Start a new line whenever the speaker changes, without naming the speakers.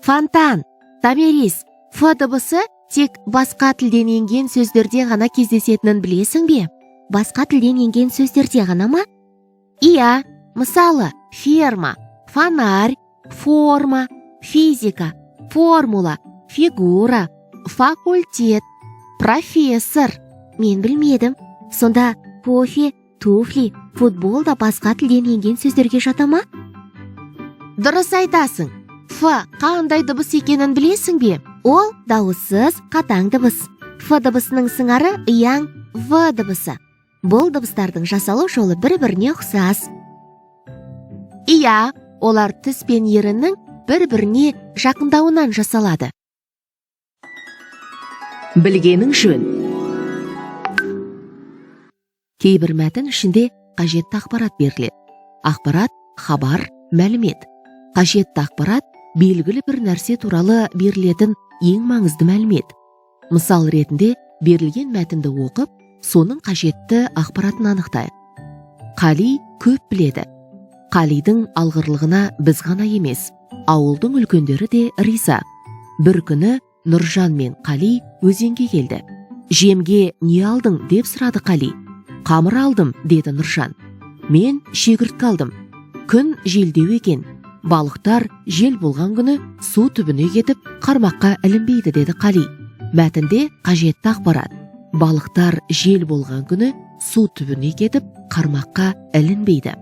Фонтан, Томирис. Ф дыбысы тек басқа тілден енген сөздерде ғана кездесетінін білесің бе? Басқа тілден енген сөздерде ғана ма? Иә, мысалы, ферма, фонарь, форма, физика, формула, фигура, факультет, профессор. Мен білмедім. Сонда кофе, туфли, футбол да басқа тілден енген сөздерге жата ма? Дұрыс айтасың. Ф қандай дыбыс екенін білесің бе? Ол дауыссыз қатаң дыбыс. Ф дыбысының сыңары ияң В дыбысы. Бұл дыбыстардың жасалу жолы бір-біріне ұқсас. Иә, олар тіс пен еріннің бір-біріне жақындауынан жасалады.
Білгенің жөн.
Кейбір мәтін ішінде қажетті ақпарат беріледі. Ақпарат, хабар, мәлімет. Қажетті ақпарат белгілі бір нәрсе туралы берілетін ең маңызды мәлімет. Мысал ретінде берілген мәтінді оқып, соның қажетті ақпаратын анықтайық. Қали көп біледі. Қалидың алғырлығына біз ғана емес, ауылдың үлкендері де риза. Бір күні Нұржан мен Қали өзенге келді. Жемге не алдың деп сұрады Қали. Қамыр алдым, деді Нұржан. Мен шегіртке алдым. Күн желдеу екен. Балықтар жел болған күні су түбіне кетіп, қармаққа ілінбейді, деді Қали. Мәтінде қажетті ақпарат. Балықтар жел болған күні су түбіне кетіп, қармаққа ілінбейді.